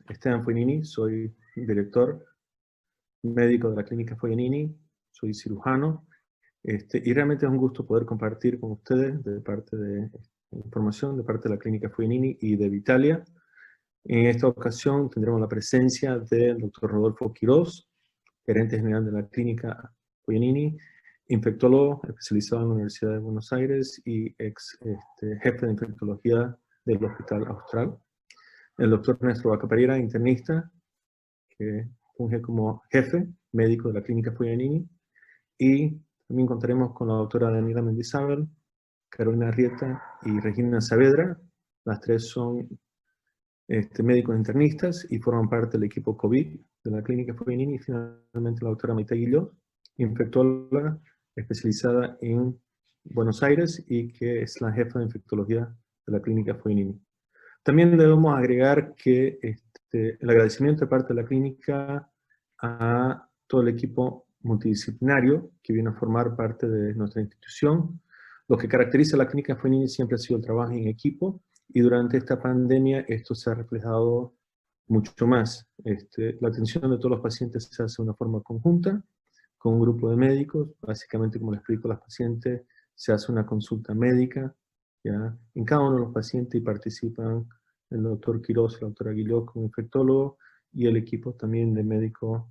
Esteban Fognini, soy director médico de la Clínica Fognini, soy cirujano, y realmente es un gusto poder compartir con ustedes de parte de información, de parte de la Clínica Fognini y de Vitalia. En esta ocasión tendremos la presencia del Dr. Rodolfo Quiroz, gerente general de la Clínica Fognini, infectólogo especializado en la Universidad de Buenos Aires y ex jefe de infectología del Hospital Austral. El doctor Néstor Vaca Pereira, internista, que funge como jefe médico de la Clínica Fognini. Y también contaremos con la doctora Daniela Mendizábal, Carolina Arrieta y Regina Saavedra. Las tres son médicos internistas y forman parte del equipo COVID de la Clínica Fognini. Y finalmente la doctora Maite Guillot, infectóloga especializada en Buenos Aires y que es la jefa de infectología de la Clínica Fognini. También debemos agregar que el agradecimiento de parte de la clínica a todo el equipo multidisciplinario que viene a formar parte de nuestra institución. Lo que caracteriza a la Clínica Fognini siempre ha sido el trabajo en equipo, y durante esta pandemia esto se ha reflejado mucho más. La atención de todos los pacientes se hace de una forma conjunta, con un grupo de médicos. Básicamente, como le explico a los pacientes, se hace una consulta médica, ¿ya? En cada uno de los pacientes y participan el doctor Quiroz, la doctora Guillot como infectólogo, y el equipo también de médicos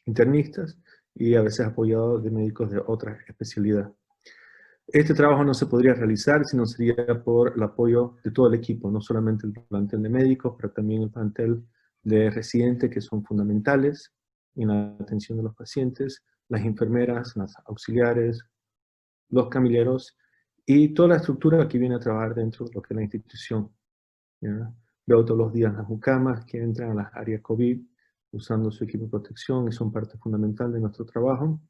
internistas, y a veces apoyado de médicos de otra especialidad. Este trabajo no se podría realizar si no sería por el apoyo de todo el equipo, no solamente el plantel de médicos, pero también el plantel de residentes, que son fundamentales en la atención de los pacientes, las enfermeras, las auxiliares, los camilleros, y toda la estructura que viene a trabajar dentro de lo que es la institución, ¿ya? Veo todos los días las mucamas que entran a las áreas COVID usando su equipo de protección y son parte fundamental de nuestro trabajo.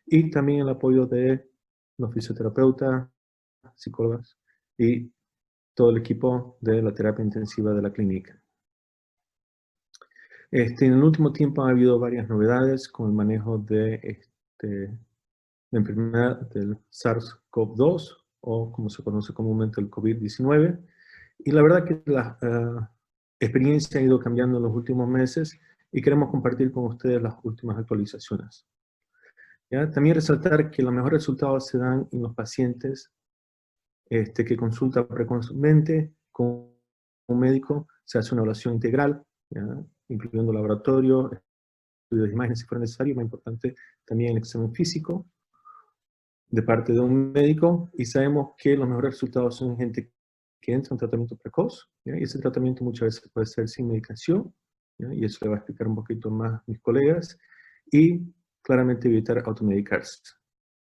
Y también el apoyo de los fisioterapeutas, psicólogas y todo el equipo de la terapia intensiva de la clínica. En el último tiempo ha habido varias novedades con el manejo de la enfermedad del SARS-CoV-2, o como se conoce comúnmente el COVID-19, y la verdad que la experiencia ha ido cambiando en los últimos meses y queremos compartir con ustedes las últimas actualizaciones. ¿Ya? También resaltar que los mejores resultados se dan en los pacientes que consultan frecuentemente con un médico. Se hace una evaluación integral, ¿ya? Incluyendo laboratorio, estudios de imágenes si fuera necesario, más importante también el examen físico de parte de un médico, y sabemos que los mejores resultados son gente que entra en tratamiento precoz, ¿ya? Y ese tratamiento muchas veces puede ser sin medicación, ¿ya? Y eso le va a explicar un poquito más mis colegas, y claramente evitar automedicarse.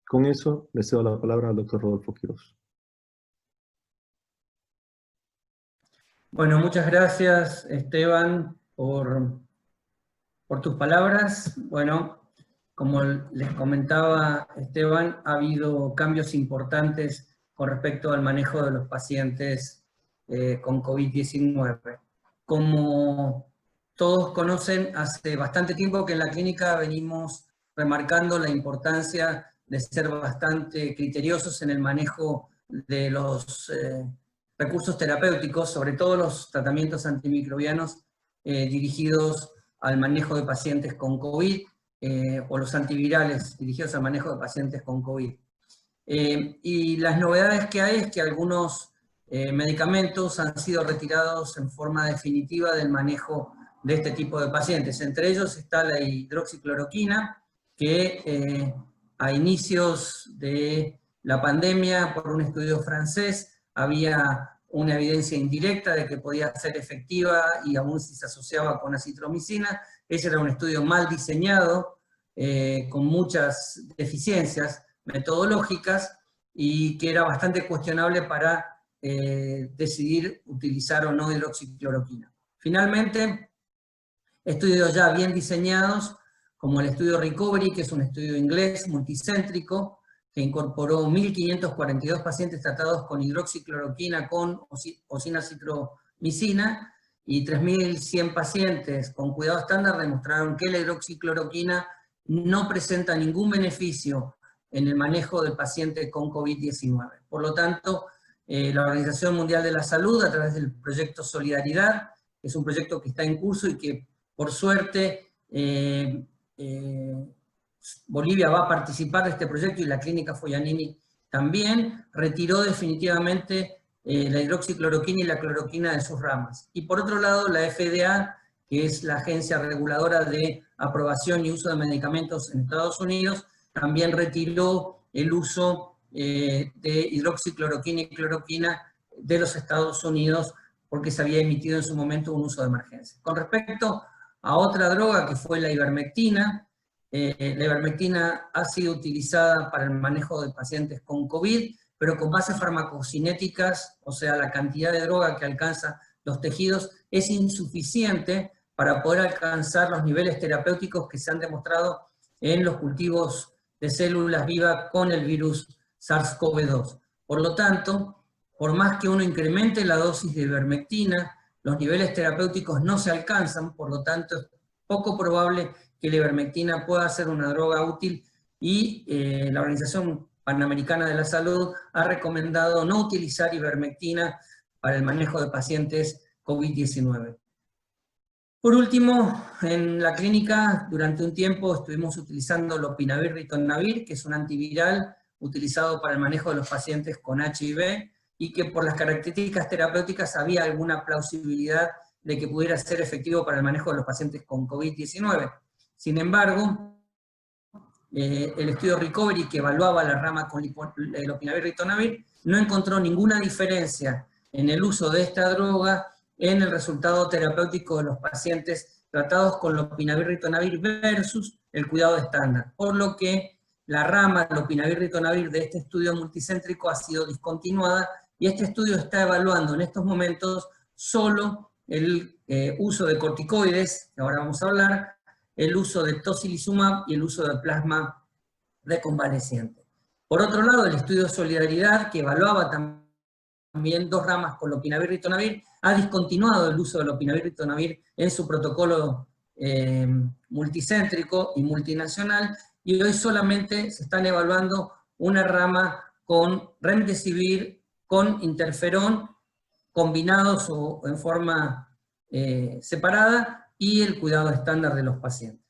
Con eso le cedo la palabra al doctor Rodolfo Quiroz. Bueno, muchas gracias, Esteban, por tus palabras. Bueno, como les comentaba Esteban, ha habido cambios importantes con respecto al manejo de los pacientes con COVID-19. Como todos conocen, hace bastante tiempo que en la clínica venimos remarcando la importancia de ser bastante criteriosos en el manejo de los recursos terapéuticos, sobre todo los tratamientos antimicrobianos dirigidos al manejo de pacientes con COVID, o los antivirales dirigidos al manejo de pacientes con COVID. Y las novedades que hay es que algunos medicamentos han sido retirados en forma definitiva del manejo de este tipo de pacientes. Entre ellos está la hidroxicloroquina, que a inicios de la pandemia, por un estudio francés, había una evidencia indirecta de que podía ser efectiva y aún si se asociaba con acitromicina. Ese era un estudio mal diseñado, con muchas deficiencias metodológicas, y que era bastante cuestionable para decidir utilizar o no hidroxicloroquina. Finalmente, estudios ya bien diseñados, como el estudio Recovery, que es un estudio inglés multicéntrico, que incorporó 1.542 pacientes tratados con hidroxicloroquina con o sin acitromicina, y 3.100 pacientes con cuidado estándar demostraron que la hidroxicloroquina no presenta ningún beneficio en el manejo del paciente con COVID-19. Por lo tanto, la Organización Mundial de la Salud, a través del proyecto Solidaridad, es un proyecto que está en curso y que, por suerte, Bolivia va a participar de este proyecto y la clínica Foglianini también, retiró definitivamente la hidroxicloroquina y la cloroquina de sus ramas. Y por otro lado, la FDA, que es la agencia reguladora de aprobación y uso de medicamentos en Estados Unidos, también retiró el uso de hidroxicloroquina y cloroquina de los Estados Unidos porque se había emitido en su momento un uso de emergencia. Con respecto a otra droga que fue la ivermectina, la ivermectina ha sido utilizada para el manejo de pacientes con COVID, pero con bases farmacocinéticas, o sea, la cantidad de droga que alcanza los tejidos es insuficiente para poder alcanzar los niveles terapéuticos que se han demostrado en los cultivos de células vivas con el virus SARS-CoV-2. Por lo tanto, por más que uno incremente la dosis de ivermectina, los niveles terapéuticos no se alcanzan, por lo tanto es poco probable que la ivermectina pueda ser una droga útil y la Organización Panamericana de la Salud ha recomendado no utilizar ivermectina para el manejo de pacientes COVID-19. Por último, en la clínica durante un tiempo estuvimos utilizando lopinavir-ritonavir, que es un antiviral utilizado para el manejo de los pacientes con HIV y que por las características terapéuticas había alguna plausibilidad de que pudiera ser efectivo para el manejo de los pacientes con COVID-19. Sin embargo, el estudio Recovery, que evaluaba la rama con lopinavir-ritonavir, no encontró ninguna diferencia en el uso de esta droga en el resultado terapéutico de los pacientes tratados con lopinavir-ritonavir versus el cuidado estándar, por lo que la rama lopinavir-ritonavir de este estudio multicéntrico ha sido discontinuada y este estudio está evaluando en estos momentos solo el uso de corticoides, que ahora vamos a hablar, el uso de tocilizumab y el uso de plasma de convaleciente. Por otro lado, el estudio Solidaridad, que evaluaba también dos ramas con lopinavir-ritonavir, ha discontinuado el uso de lopinavir-ritonavir en su protocolo multicéntrico y multinacional, y hoy solamente se están evaluando una rama con remdesivir, con interferón, combinados o en forma separada, y el cuidado estándar de los pacientes.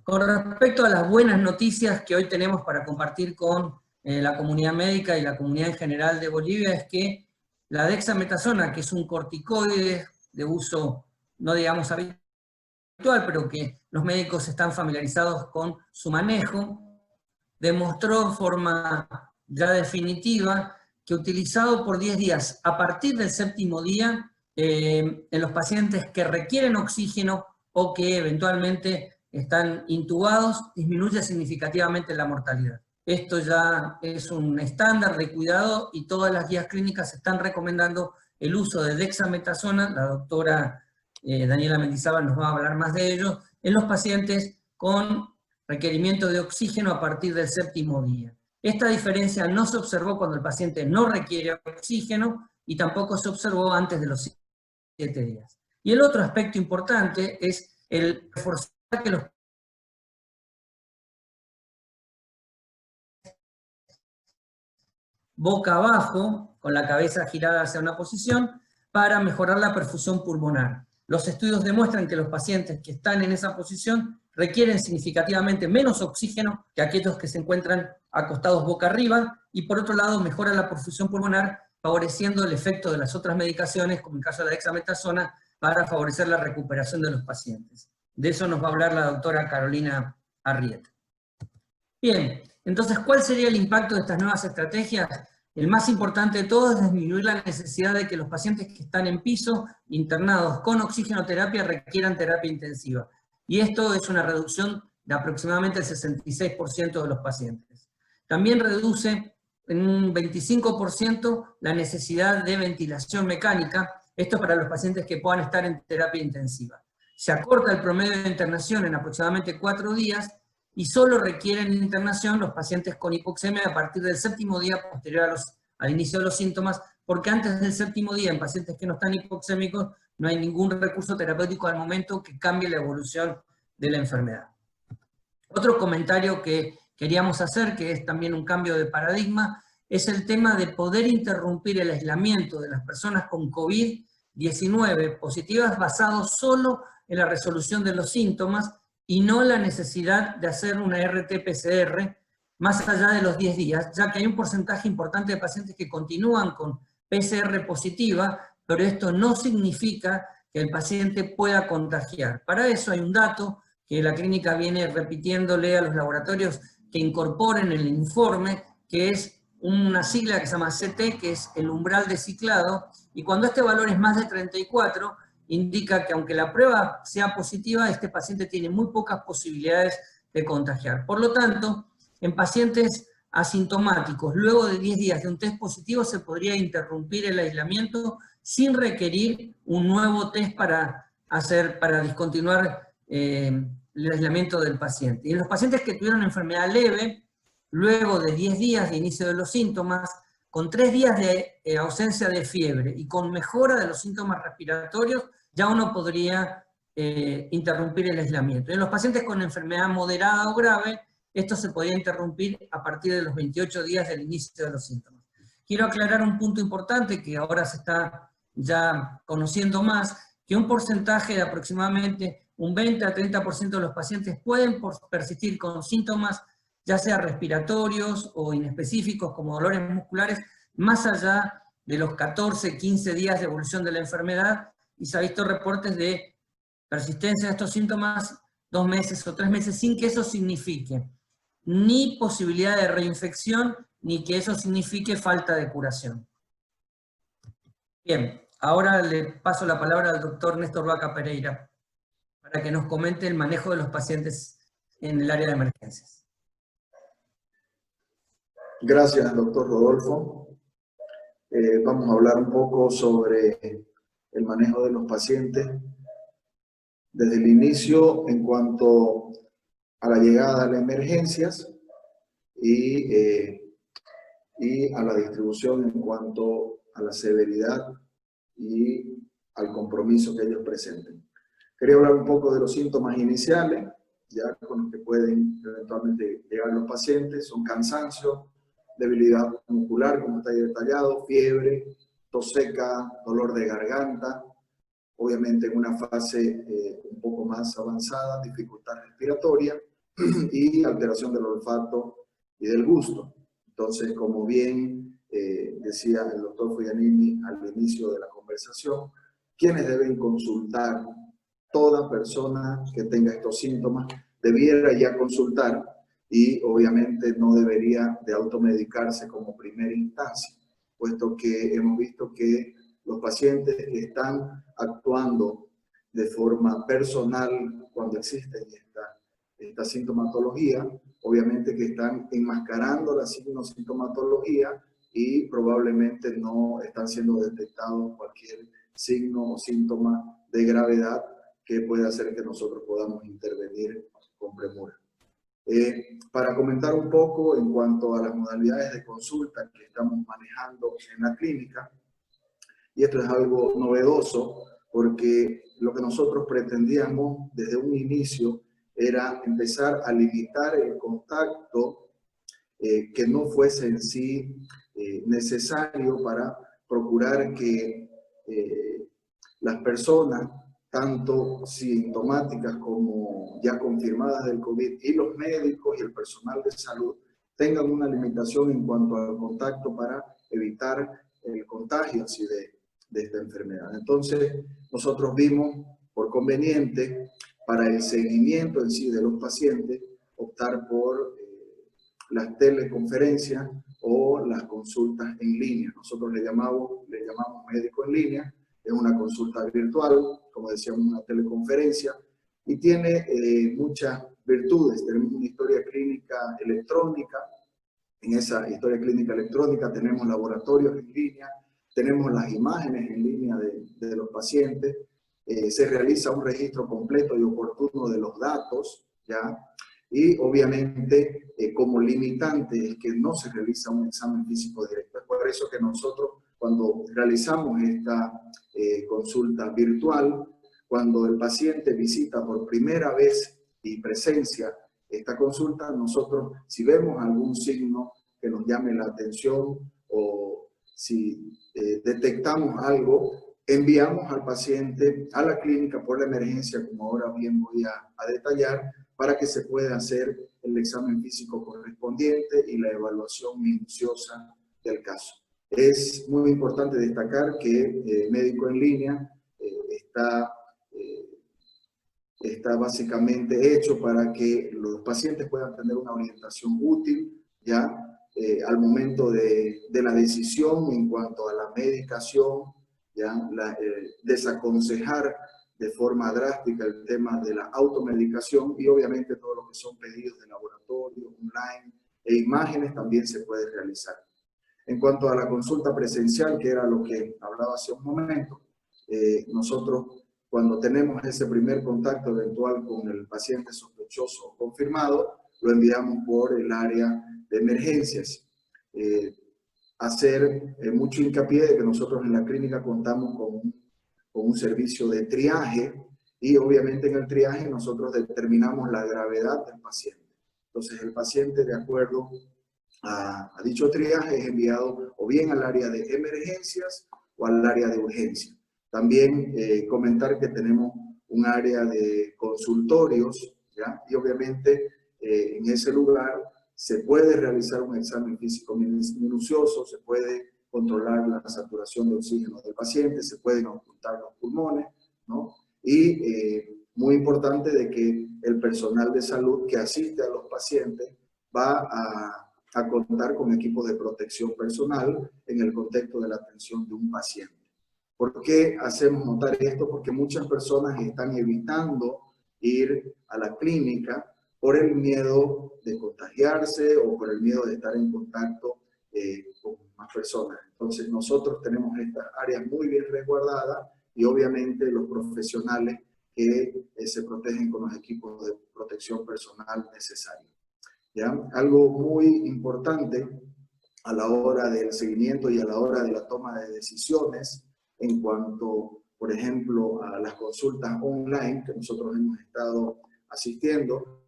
Con respecto a las buenas noticias que hoy tenemos para compartir con la comunidad médica y la comunidad en general de Bolivia, es que la dexametasona, que es un corticoide de uso, no digamos habitual, pero que los médicos están familiarizados con su manejo, demostró en forma ya definitiva que utilizado por 10 días, a partir del 7º día, en los pacientes que requieren oxígeno o que eventualmente están intubados, disminuye significativamente la mortalidad. Esto ya es un estándar de cuidado y todas las guías clínicas están recomendando el uso de dexametasona, la doctora Daniela Mendizábal nos va a hablar más de ello, en los pacientes con requerimiento de oxígeno a partir del 7º día. Esta diferencia no se observó cuando el paciente no requiere oxígeno y tampoco se observó antes de los 7 días. Y el otro aspecto importante es el reforzar que los boca abajo, con la cabeza girada hacia una posición, para mejorar la perfusión pulmonar. Los estudios demuestran que los pacientes que están en esa posición requieren significativamente menos oxígeno que aquellos que se encuentran acostados boca arriba, y por otro lado mejora la perfusión pulmonar, favoreciendo el efecto de las otras medicaciones, como el caso de la dexametasona, para favorecer la recuperación de los pacientes. De eso nos va a hablar la doctora Carolina Arrieta. Bien, entonces, ¿cuál sería el impacto de estas nuevas estrategias? El más importante de todo es disminuir la necesidad de que los pacientes que están en piso, internados con oxigenoterapia, requieran terapia intensiva. Y esto es una reducción de aproximadamente el 66% de los pacientes. También reduce en un 25% la necesidad de ventilación mecánica, esto para los pacientes que puedan estar en terapia intensiva. Se acorta el promedio de internación en aproximadamente 4 días, y solo requieren internación los pacientes con hipoxemia a partir del 7º día posterior al inicio de los síntomas, porque antes del 7º día en pacientes que no están hipoxémicos no hay ningún recurso terapéutico al momento que cambie la evolución de la enfermedad. Otro comentario que queríamos hacer, que es también un cambio de paradigma, es el tema de poder interrumpir el aislamiento de las personas con COVID 19 positivas basados solo en la resolución de los síntomas y no la necesidad de hacer una RT-PCR más allá de los 10 días, ya que hay un porcentaje importante de pacientes que continúan con PCR positiva, pero esto no significa que el paciente pueda contagiar. Para eso hay un dato que la clínica viene repitiéndole a los laboratorios que incorporen el informe, que es una sigla que se llama CT, que es el umbral de ciclado, y cuando este valor es más de 34, indica que aunque la prueba sea positiva, este paciente tiene muy pocas posibilidades de contagiar. Por lo tanto, en pacientes asintomáticos, luego de 10 días de un test positivo, se podría interrumpir el aislamiento sin requerir un nuevo test para discontinuar el aislamiento del paciente. Y en los pacientes que tuvieron enfermedad leve, luego de 10 días de inicio de los síntomas, con 3 días de ausencia de fiebre y con mejora de los síntomas respiratorios, ya uno podría interrumpir el aislamiento. En los pacientes con enfermedad moderada o grave, esto se podría interrumpir a partir de los 28 días del inicio de los síntomas. Quiero aclarar un punto importante que ahora se está ya conociendo más, que un porcentaje de aproximadamente un 20 a 30% de los pacientes pueden persistir con síntomas ya sea respiratorios o inespecíficos como dolores musculares, más allá de los 14, 15 días de evolución de la enfermedad, y se ha visto reportes de persistencia de estos síntomas 2 meses o 3 meses sin que eso signifique ni posibilidad de reinfección, ni que eso signifique falta de curación. Bien, ahora le paso la palabra al doctor Néstor Vaca Pereira para que nos comente el manejo de los pacientes en el área de emergencias. Gracias, doctor Rodolfo. Vamos a hablar un poco sobre el manejo de los pacientes desde el inicio en cuanto a la llegada a las emergencias y a la distribución en cuanto a la severidad y al compromiso que ellos presenten. Quería hablar un poco de los síntomas iniciales, ya con los que pueden eventualmente llegar los pacientes. Son cansancio, debilidad muscular, como está ahí detallado, fiebre, tos seca, dolor de garganta, obviamente en una fase un poco más avanzada, dificultad respiratoria y alteración del olfato y del gusto. Entonces, como bien decía el doctor Foglianini al inicio de la conversación, ¿quiénes deben consultar? Toda persona que tenga estos síntomas debiera ya consultar y obviamente no debería de automedicarse como primera instancia, puesto que hemos visto que los pacientes que están actuando de forma personal cuando existe esta sintomatología, obviamente que están enmascarando la sintomatología y probablemente no están siendo detectados cualquier signo o síntoma de gravedad que puede hacer que nosotros podamos intervenir con premura. Para comentar un poco en cuanto a las modalidades de consulta que estamos manejando en la clínica, y esto es algo novedoso porque lo que nosotros pretendíamos desde un inicio era empezar a limitar el contacto que no fuese en sí necesario para procurar que las personas, tanto sintomáticas como ya confirmadas del COVID, y los médicos y el personal de salud tengan una limitación en cuanto al contacto para evitar el contagio así de esta enfermedad. Entonces, nosotros vimos por conveniente, para el seguimiento en sí de los pacientes, optar por las teleconferencias o las consultas en línea. Nosotros le llamamos médico en línea. Es una consulta virtual, como decíamos, una teleconferencia, y tiene muchas virtudes. Tenemos una historia clínica electrónica. En esa historia clínica electrónica tenemos laboratorios en línea, tenemos las imágenes en línea de los pacientes, se realiza un registro completo y oportuno de los datos, ¿ya? Y obviamente como limitante es que no se realiza un examen físico directo. Es por eso que nosotros, cuando realizamos esta consulta virtual, cuando el paciente visita por primera vez y presencia esta consulta, nosotros, si vemos algún signo que nos llame la atención o si detectamos algo enviamos al paciente a la clínica por la emergencia, como ahora bien voy a detallar, para que se pueda hacer el examen físico correspondiente y la evaluación minuciosa del caso. Es muy importante destacar que Médico en Línea está básicamente hecho para que los pacientes puedan tener una orientación útil ya al momento de la decisión en cuanto a la medicación, ya desaconsejar de forma drástica el tema de la automedicación y obviamente todo lo que son pedidos de laboratorio, online e imágenes también se puede realizar. En cuanto a la consulta presencial, que era lo que hablaba hace un momento, nosotros cuando tenemos ese primer contacto eventual con el paciente sospechoso o confirmado, lo enviamos por el área de emergencias. Hacer mucho hincapié de que nosotros en la clínica contamos con un servicio de triaje y obviamente en el triaje nosotros determinamos la gravedad del paciente. Entonces el paciente, de acuerdo a dicho triaje, es enviado o bien al área de emergencias o al área de urgencia. También comentar que tenemos un área de consultorios, ¿ya? Y obviamente en ese lugar se puede realizar un examen físico minucioso, se puede controlar la saturación de oxígeno del paciente, se pueden ocultar los pulmones, ¿no? Y muy importante de que el personal de salud que asiste a los pacientes va a contar con equipos de protección personal en el contexto de la atención de un paciente. ¿Por qué hacemos notar esto? Porque muchas personas están evitando ir a la clínica por el miedo de contagiarse o por el miedo de estar en contacto con más personas. Entonces nosotros tenemos estas áreas muy bien resguardadas y obviamente los profesionales que se protegen con los equipos de protección personal necesarios. ¿Ya? Algo muy importante a la hora del seguimiento y a la hora de la toma de decisiones en cuanto, por ejemplo, a las consultas online que nosotros hemos estado asistiendo,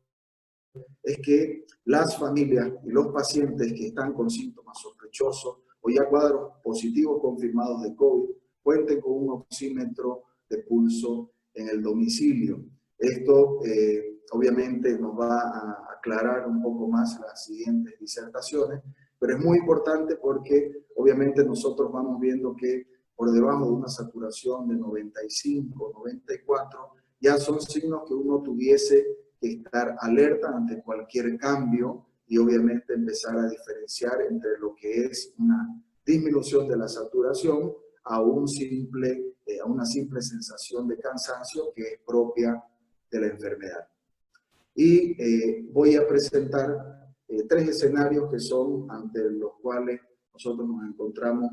es que las familias y los pacientes que están con síntomas sospechosos o ya cuadros positivos confirmados de COVID cuenten con un oxímetro de pulso en el domicilio. Esto obviamente nos va a aclarar un poco más las siguientes disertaciones, pero es muy importante porque obviamente nosotros vamos viendo que por debajo de una saturación de 95, 94, ya son signos que uno tuviese que estar alerta ante cualquier cambio y obviamente empezar a diferenciar entre lo que es una disminución de la saturación a una simple sensación de cansancio que es propia de la enfermedad. Y voy a presentar 3 escenarios que son ante los cuales nosotros nos encontramos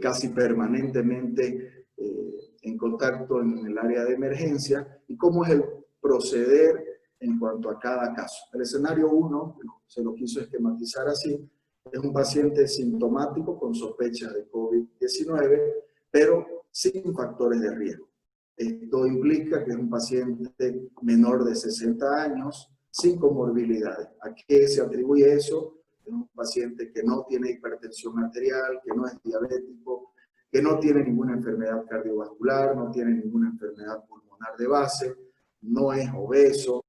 casi permanentemente en contacto en el área de emergencia y cómo es el proceder en cuanto a cada caso. El escenario 1, se lo quiso esquematizar así, es un paciente sintomático con sospecha de COVID-19, pero sin factores de riesgo. Esto implica que es un paciente menor de 60 años, sin comorbilidades. ¿A qué se atribuye eso? Es un paciente que no tiene hipertensión arterial, que no es diabético, que no tiene ninguna enfermedad cardiovascular, no tiene ninguna enfermedad pulmonar de base, no es obeso,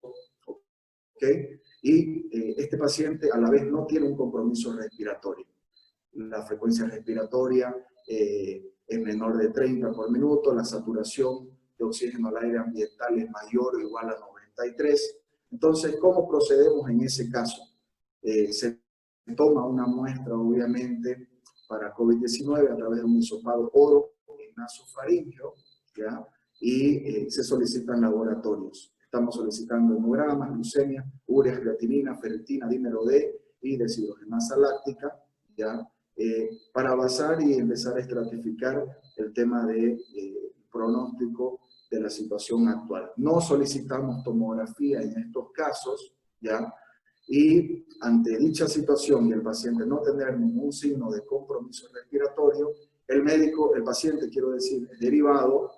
¿ok? Y este paciente a la vez no tiene un compromiso respiratorio. La frecuencia respiratoria es menor de 30 por minuto, la saturación de oxígeno al aire ambiental es mayor o igual a 93. Entonces, ¿cómo procedemos en ese caso? Se toma una muestra, obviamente, para COVID-19 a través de un hisopado oro nasofaríngeo, ¿ya? Y se solicitan laboratorios. Estamos solicitando hemogramas, glucemia, urea, creatinina, ferritina, dímero D y deshidrogenasa láctica, ¿ya? Para basar y empezar a estratificar el tema de pronóstico de la situación actual. No solicitamos tomografía en estos casos, ¿ya? Y ante dicha situación y el paciente no tener ningún signo de compromiso respiratorio, el paciente, quiero decir, es derivado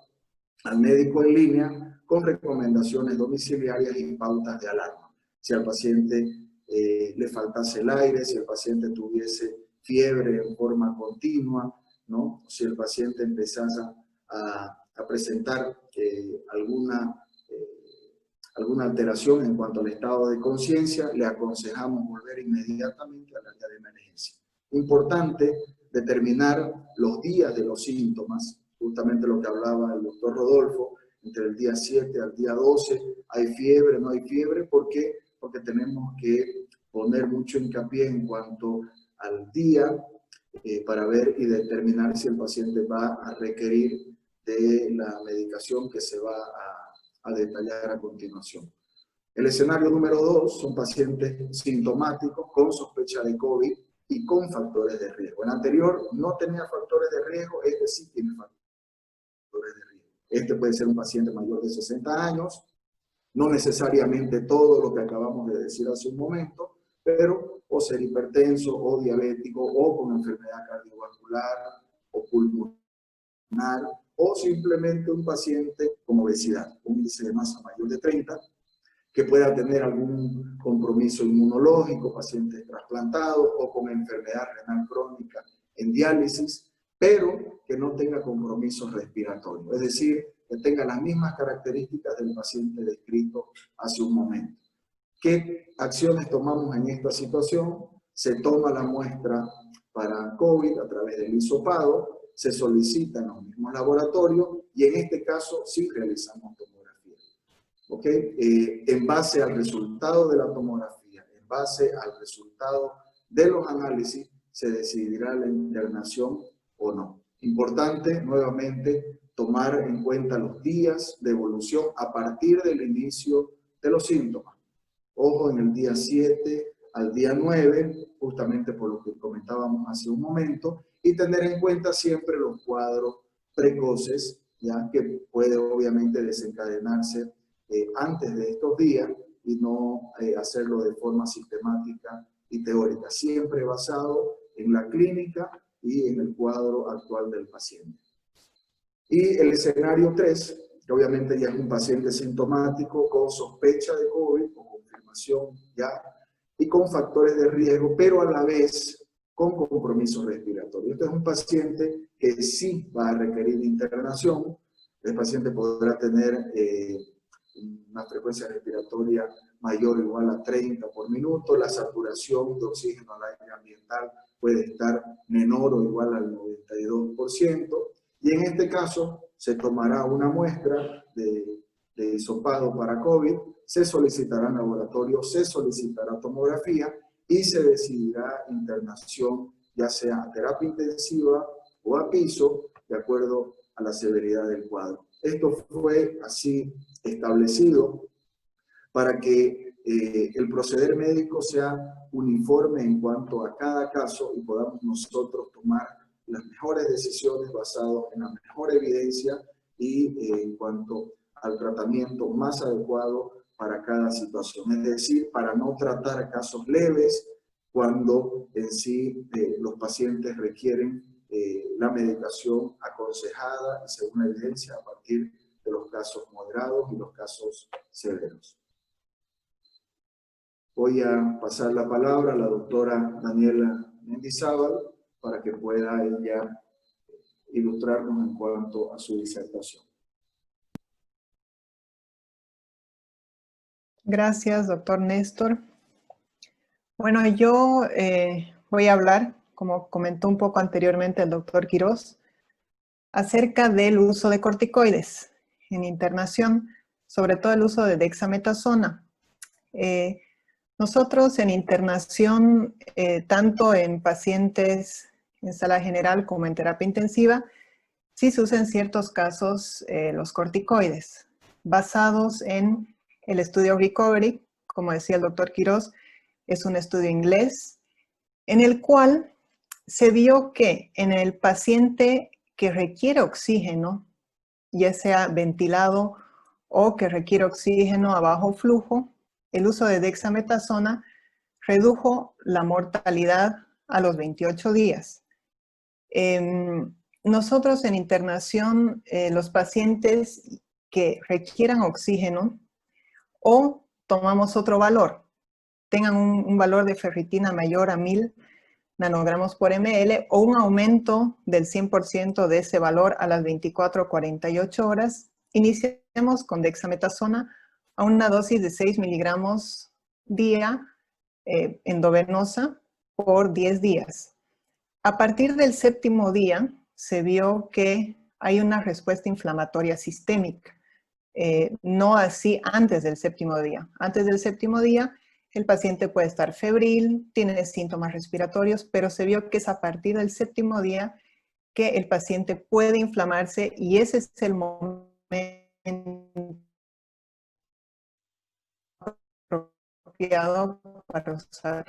al médico en línea con recomendaciones domiciliarias y pautas de alarma. Si al paciente le faltase el aire, si el paciente tuviese fiebre en forma continua, ¿no? Si el paciente empezase a presentar alguna alteración en cuanto al estado de conciencia, le aconsejamos volver inmediatamente al área de emergencia. Importante determinar los días de los síntomas, justamente lo que hablaba el doctor Rodolfo, entre el día 7 al día 12, hay fiebre, no hay fiebre, ¿por qué? Porque tenemos que poner mucho hincapié en cuanto al día para ver y determinar si el paciente va a requerir de la medicación que se va a detallar a continuación. El escenario número 2 son pacientes sintomáticos con sospecha de COVID y con factores de riesgo. El anterior no tenía factores de riesgo, este sí tiene factores de riesgo. Este puede ser un paciente mayor de 60 años, no necesariamente todo lo que acabamos de decir hace un momento, pero o ser hipertenso o diabético o con enfermedad cardiovascular o pulmonar o simplemente un paciente con obesidad, un índice de masa mayor de 30, que pueda tener algún compromiso inmunológico, pacientes trasplantados o con enfermedad renal crónica en diálisis, pero que no tenga compromiso respiratorio, es decir, que tenga las mismas características del paciente descrito hace un momento. ¿Qué acciones tomamos en esta situación? Se toma la muestra para COVID a través del hisopado, se solicita en los mismos laboratorios y en este caso sí realizamos tomografía. ¿Ok? En base al resultado de la tomografía, en base al resultado de los análisis, se decidirá la internación o no. Importante, nuevamente, tomar en cuenta los días de evolución a partir del inicio de los síntomas. Ojo, en el día 7 al día 9, justamente por lo que comentábamos hace un momento, y tener en cuenta siempre los cuadros precoces, ya que puede obviamente desencadenarse antes de estos días y no hacerlo de forma sistemática y teórica, siempre basado en la clínica y en el cuadro actual del paciente. Y el escenario 3, que obviamente ya es un paciente sintomático con sospecha de COVID, con confirmación ya, y con factores de riesgo, pero a la vez con compromiso respiratorio. Este es un paciente que sí va a requerir internación. El paciente podrá tener una frecuencia respiratoria mayor o igual a 30 por minuto. La saturación de oxígeno al aire ambiental puede estar menor o igual al 92%. Y en este caso se tomará una muestra de hisopado para COVID, se solicitará laboratorio, se solicitará tomografía y se decidirá internación, ya sea a terapia intensiva o a piso, de acuerdo a la severidad del cuadro. Esto fue así establecido para que el proceder médico sea uniforme en cuanto a cada caso y podamos nosotros tomar las mejores decisiones basadas en la mejor evidencia y en cuanto al tratamiento más adecuado para cada situación. Es decir, para no tratar casos leves cuando en sí los pacientes requieren la medicación aconsejada y según la evidencia a partir de los casos moderados y los casos severos. Voy a pasar la palabra a la doctora Daniela Mendizábal para que pueda ella ilustrarnos en cuanto a su disertación. Gracias, doctor Néstor. Bueno, yo voy a hablar, como comentó un poco anteriormente el doctor Quirós, acerca del uso de corticoides en internación, sobre todo el uso de dexametasona. Nosotros en internación, tanto en pacientes en sala general como en terapia intensiva, sí se usan en ciertos casos los corticoides, basados en el estudio Recovery, como decía el doctor Quirós, es un estudio inglés, en el cual se vio que en el paciente que requiere oxígeno, ya sea ventilado o que requiere oxígeno a bajo flujo, el uso de dexametasona redujo la mortalidad a los 28 días. Nosotros en internación, los pacientes que requieran oxígeno o tomamos otro valor, tengan un valor de ferritina mayor a 1000, nanogramos por ml o un aumento del 100% de ese valor a las 24 o 48 horas, iniciamos con dexametasona a una dosis de 6 miligramos día endovenosa por 10 días. A partir del 7º día se vio que hay una respuesta inflamatoria sistémica, no así antes del 7º día. Antes del 7º día el paciente puede estar febril, tiene síntomas respiratorios, pero se vio que es a partir del 7º día que el paciente puede inflamarse y ese es el momento apropiado para usar.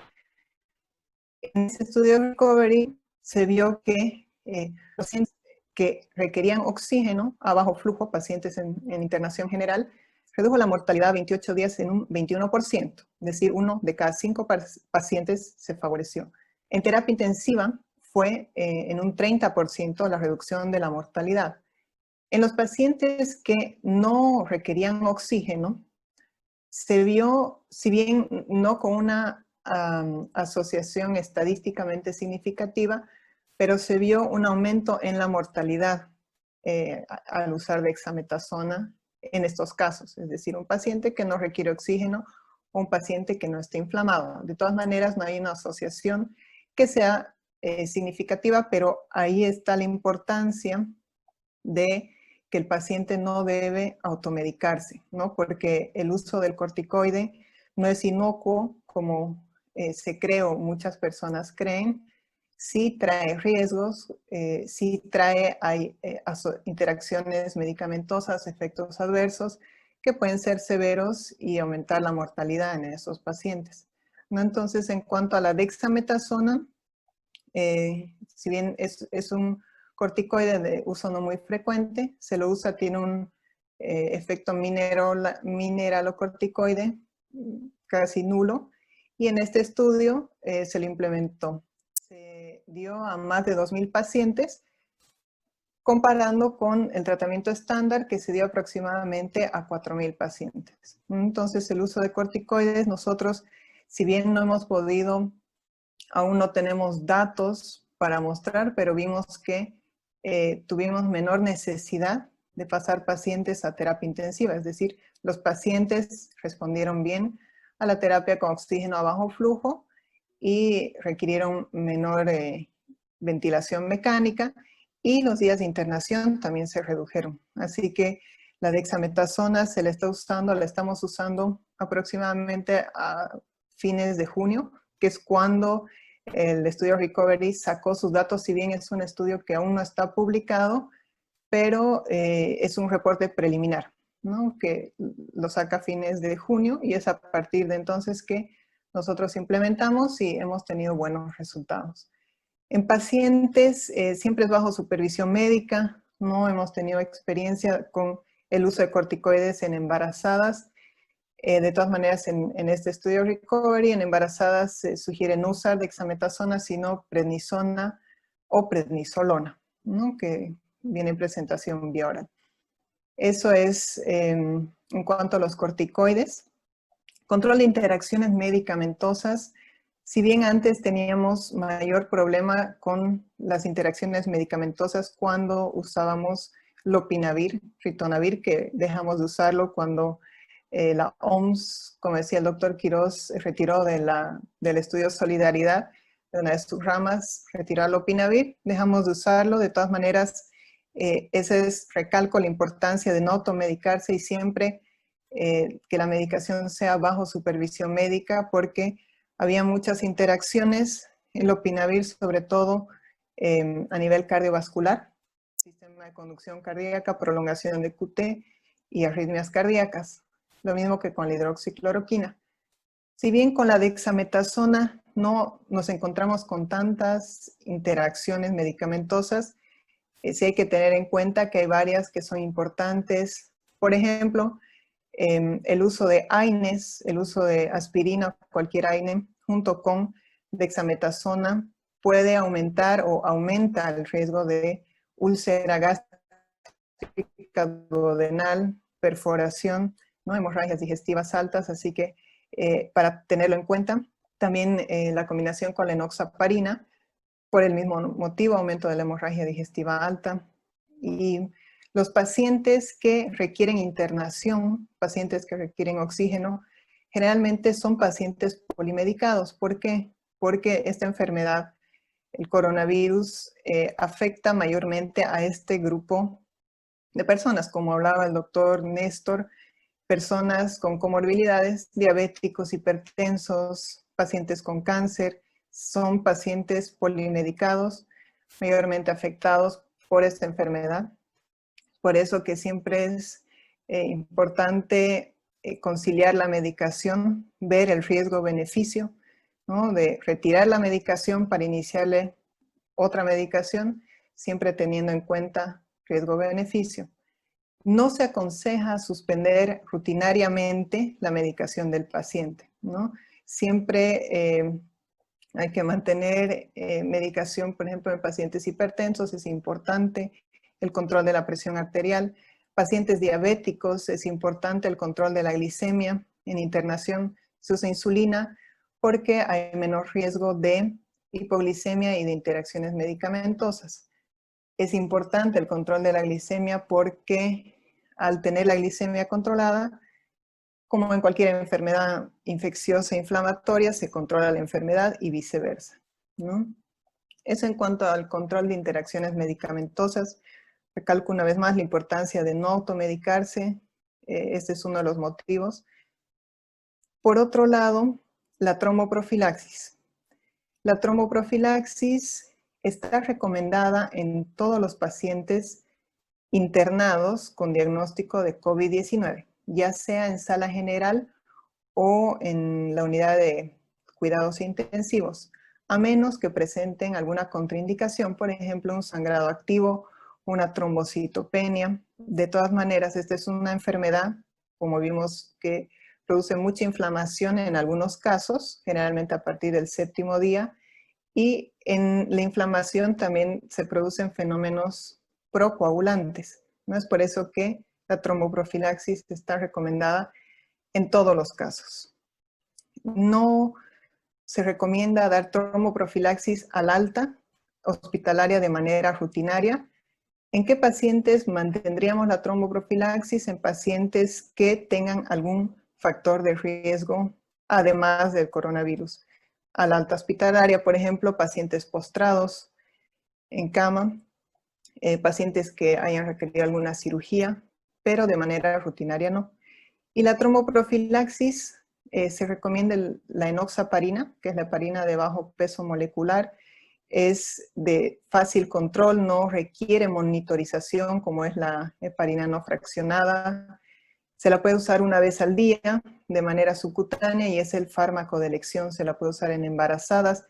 En ese estudio de recovery se vio que los pacientes que requerían oxígeno a bajo flujo, pacientes en internación general, redujo la mortalidad a 28 días en un 21%, es decir, 1 de cada 5 pacientes se favoreció. En terapia intensiva fue en un 30% la reducción de la mortalidad. En los pacientes que no requerían oxígeno, se vio, si bien no con una asociación estadísticamente significativa, pero se vio un aumento en la mortalidad al usar dexametasona en estos casos, es decir, un paciente que no requiere oxígeno o un paciente que no esté inflamado. De todas maneras, no hay una asociación que sea significativa, pero ahí está la importancia de que el paciente no debe automedicarse, ¿no? Porque el uso del corticoide no es inocuo, como se cree o muchas personas creen. Sí trae riesgos, sí trae interacciones medicamentosas, efectos adversos, que pueden ser severos y aumentar la mortalidad en esos pacientes, ¿no? Entonces, en cuanto a la dexametasona, si bien es un corticoide de uso no muy frecuente, se lo usa, tiene un efecto mineralocorticoide casi nulo, y en este estudio se lo implementó. Se dio a más de 2.000 pacientes, comparando con el tratamiento estándar que se dio aproximadamente a 4.000 pacientes. Entonces, el uso de corticoides, nosotros, si bien no hemos podido, aún no tenemos datos para mostrar, pero vimos que tuvimos menor necesidad de pasar pacientes a terapia intensiva, es decir, los pacientes respondieron bien a la terapia con oxígeno a bajo flujo y requirieron menor ventilación mecánica, y los días de internación también se redujeron. Así que la dexametasona se la está usando, la estamos usando aproximadamente a fines de junio, que es cuando el estudio Recovery sacó sus datos, si bien es un estudio que aún no está publicado, pero es un reporte preliminar, ¿no? Que lo saca a fines de junio, y es a partir de entonces que nosotros implementamos y hemos tenido buenos resultados. En pacientes siempre es bajo supervisión médica, no hemos tenido experiencia con el uso de corticoides en embarazadas. De todas maneras, en este estudio Recovery, en embarazadas se sugiere no usar dexametasona, sino prednisona o prednisolona, ¿no? Que viene en presentación bioral. Eso es en cuanto a los corticoides. Control de interacciones medicamentosas. Si bien antes teníamos mayor problema con las interacciones medicamentosas cuando usábamos lopinavir, ritonavir, que dejamos de usarlo cuando la OMS, como decía el doctor Quiroz, retiró del estudio Solidaridad, de una de sus ramas, retiró lopinavir, dejamos de usarlo. De todas maneras, ese es, recalco la importancia de no automedicarse y siempre que la medicación sea bajo supervisión médica, porque había muchas interacciones en lopinavir, sobre todo a nivel cardiovascular, sistema de conducción cardíaca, prolongación de QT y arritmias cardíacas. Lo mismo que con la hidroxicloroquina. Si bien con la dexametasona no nos encontramos con tantas interacciones medicamentosas, sí hay que tener en cuenta que hay varias que son importantes. Por ejemplo, el uso de AINES, el uso de aspirina, cualquier AINE, junto con dexametasona, puede aumentar o aumenta el riesgo de úlcera gástrica duodenal, perforación, ¿no? Hemorragias digestivas altas, así que para tenerlo en cuenta. También la combinación con la enoxaparina por el mismo motivo, aumento de la hemorragia digestiva alta. Y los pacientes que requieren internación, pacientes que requieren oxígeno, generalmente son pacientes polimedicados. ¿Por qué? Porque esta enfermedad, el coronavirus, afecta mayormente a este grupo de personas, como hablaba el doctor Néstor, personas con comorbilidades, diabéticos, hipertensos, pacientes con cáncer, son pacientes polimedicados, mayormente afectados por esta enfermedad. Por eso que siempre es importante conciliar la medicación, ver el riesgo-beneficio, ¿no? De retirar la medicación para iniciarle otra medicación, siempre teniendo en cuenta riesgo-beneficio. No se aconseja suspender rutinariamente la medicación del paciente, ¿no? Siempre hay que mantener medicación, por ejemplo, en pacientes hipertensos, es importante el control de la presión arterial. Pacientes diabéticos, es importante el control de la glicemia. En internación se usa insulina porque hay menor riesgo de hipoglicemia y de interacciones medicamentosas. Es importante el control de la glicemia porque al tener la glicemia controlada, como en cualquier enfermedad infecciosa e inflamatoria, se controla la enfermedad y viceversa, ¿no? Eso en cuanto al control de interacciones medicamentosas. Recalco una vez más la importancia de no automedicarse. Este es uno de los motivos. Por otro lado, la tromboprofilaxis. La tromboprofilaxis está recomendada en todos los pacientes internados con diagnóstico de COVID-19, ya sea en sala general o en la unidad de cuidados intensivos, a menos que presenten alguna contraindicación, por ejemplo, un sangrado activo, una trombocitopenia. De todas maneras, esta es una enfermedad, como vimos, que produce mucha inflamación en algunos casos, generalmente a partir del 7º día, y en la inflamación también se producen fenómenos procoagulantes, ¿no? Es por eso que la tromboprofilaxis está recomendada en todos los casos. No se recomienda dar tromboprofilaxis al alta hospitalaria de manera rutinaria. ¿En qué pacientes mantendríamos la tromboprofilaxis? En pacientes que tengan algún factor de riesgo, además del coronavirus. Al alta hospitalaria, por ejemplo, pacientes postrados en cama, pacientes que hayan requerido alguna cirugía, pero de manera rutinaria no. Y la tromboprofilaxis se recomienda la enoxaparina, que es la heparina de bajo peso molecular. Es de fácil control, no requiere monitorización como es la heparina no fraccionada. Se la puede usar una vez al día de manera subcutánea y es el fármaco de elección. Se la puede usar en embarazadas.